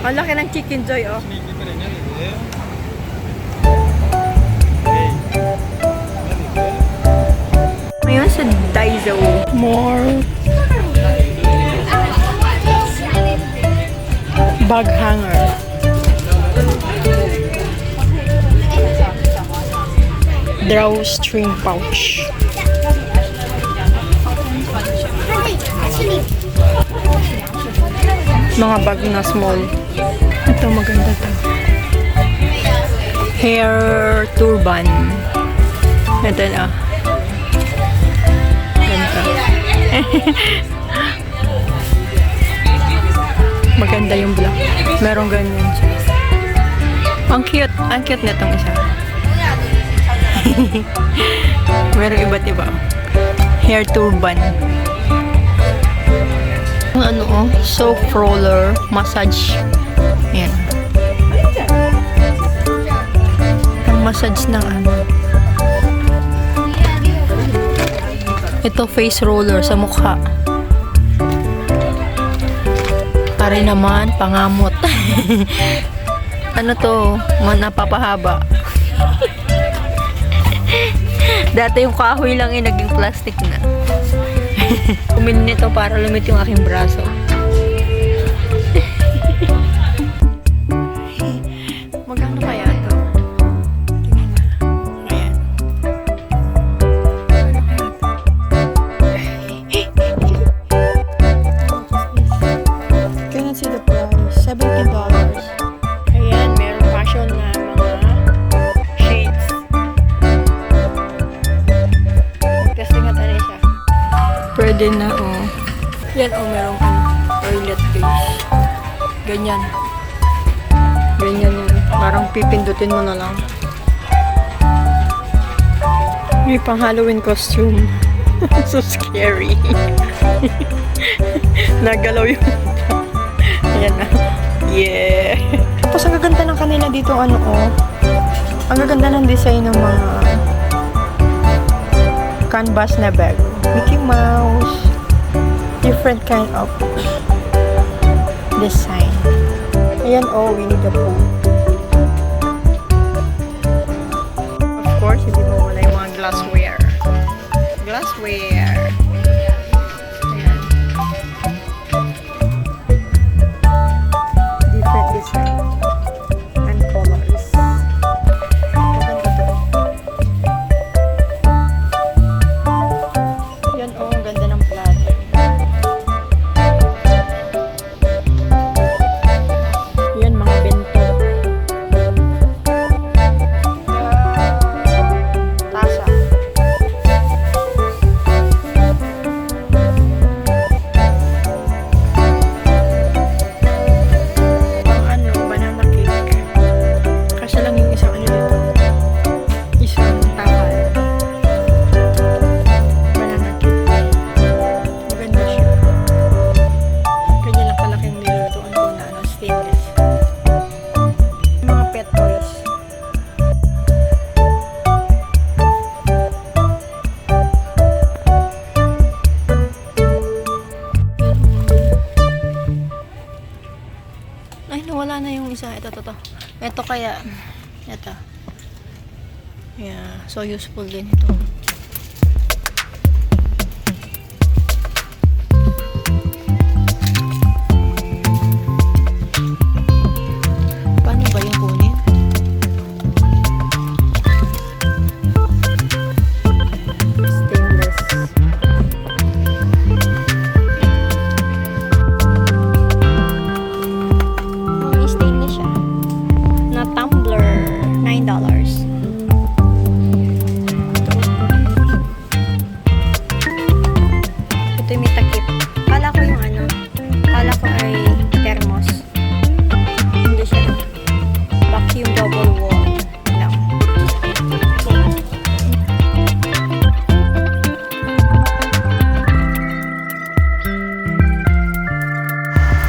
Ang laki ng Chicken Joy, oh. Ngayon sa Daiso. More bag hanger. Drawstring pouch. Mga bag na small. Ito maganda to. Hair turban. Ito na. Ganda. Maganda yung black. Merong ganyan siya. Ang cute. Ang cute nitong isa. Merong iba't iba. Hair turban. Ano oh, soap roller massage. Ayan. Ang massage ng ano. Ito face roller sa mukha. Pare naman pangamot. Ano to? Napapahaba. Dati yung kahoy lang eh, naging plastic na. Kumili nito para lumit yung aking braso. Magkano kaya ito? Tingnan na. Ayan. Can you see the price? $17. Ayan, meron fashion na mga shades. Testing natin siya. Pwede na, oh. Yan, oh, merong toilet base. Ganyan. Ganyan yun. Parang pipindutin mo na lang. May pang Halloween costume. So scary. Nagalaw yung ayan na. Yeah. Tapos ang gaganda ng kanila dito, ano, oh. Ang gaganda ng design ng mga canvas na bag. Mickey Mouse. Different kind of design. Ayan, oh, Winnie the Pooh. Of course, hindi mo wala yung mga glassware. Glassware. Ayan. Different design and colors. Maganda to. Yan, oh, ang ganda ng platter. Yan, mga bento. Tasa. Ang ano, banana cake. Kasi lang yung isang ano dito. Isang takal. Banana cake. Maganda siya. Kanya lang kalaking nilulutuan ko na ano, stainless. Mga pet toys. Ay, nawala na yung isa. Ito. Ito kaya. Ito. Yeah, so useful din ito. Paano ba yung kunin? Stainless. Oh, stainless siya. Na tumbler. $9. Ito yung may takip. Kala ko yung ano. Kala ko ay thermos. Hindi siya. Vacuum double wall lang.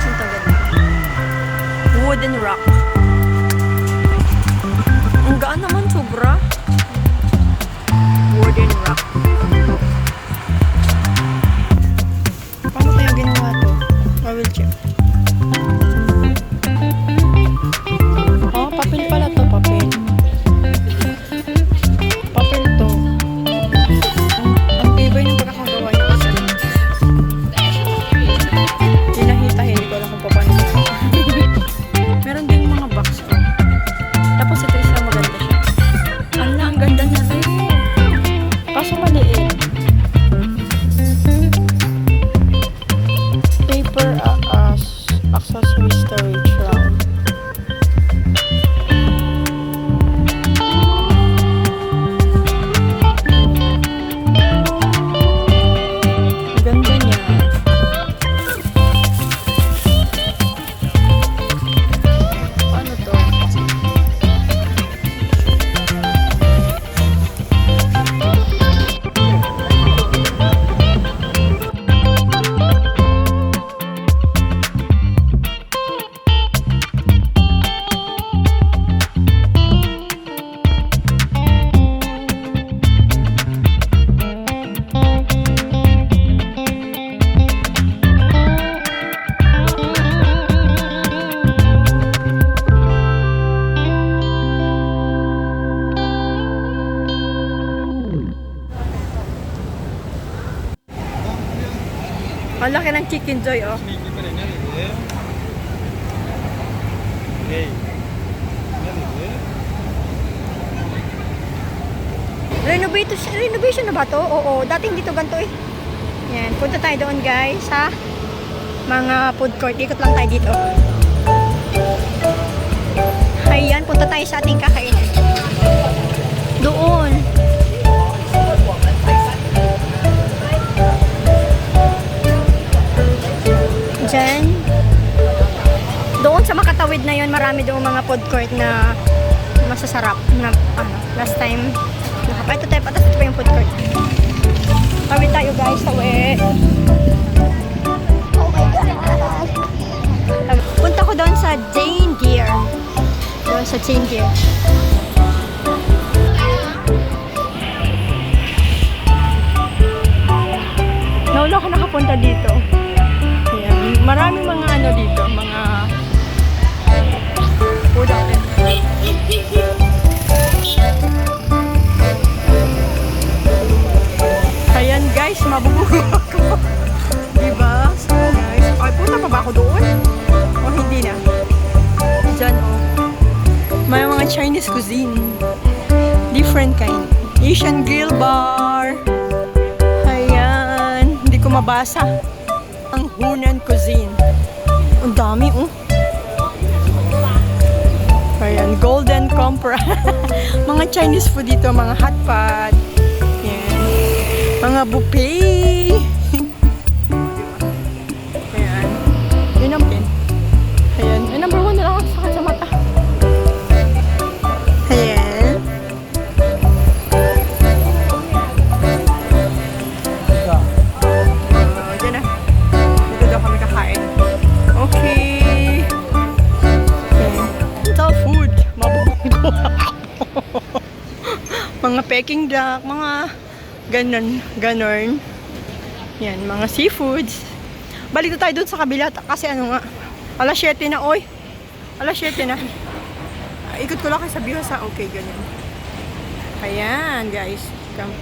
Ito ganda. Wooden rock. Ang gaan naman, sobra. Wooden rock. Paano kaya ginawa to? I will check. Ang laki ng Chicken Joy, oh. Sneaky pa rin yan, eh. Hey. Yan, eh. Renovation na ba to? Oo, dating dito ganito eh. Yan, punta tayo doon guys sa mga food court. Ikot lang tayo dito. Ayan, punta tayo sa ating kakainan. Doon. Diyan. Doon sa makatawid na yon, marami doon mga food court na masasarap na ano, last time ito tayo patas, ito pa yung food court. Tawid tayo guys, tawid. Oh my god. Punta ko doon sa Jane Deere. Doon sa Jane Deere. Nauna ako nakapunta dito. Ayan. Maraming mga ano dito, mga food outlet. Ayan guys, mabubugo ako. Diba? So guys, ay punta pa ba ako doon? O hindi na? Diyan oh. May mga Chinese cuisine. Different kind. Asian grill bar. Ayan. Hindi ko mabasa. Ang Hunan cuisine. Ang dami oh. Ayan, golden compra. Mga Chinese food dito, mga hot pot. Ayan. Mga buffet. Ayan. Yun ang pin. Ayan. Ay, number 1 na lang ako sakit sa mata. Ayan. Dyan na. Dito daw kami kakain. Okay. Ito food. Mabubugo ako. Mga peking duck, mga ganon. Yan, mga seafoods. Balik na tayo dun sa kabila kasi ano nga, alas 7 na, oy. Alas 7 na. Ikot ko lang kayo sa Bihasa. Okay, ganyan. Ayan, guys. Come.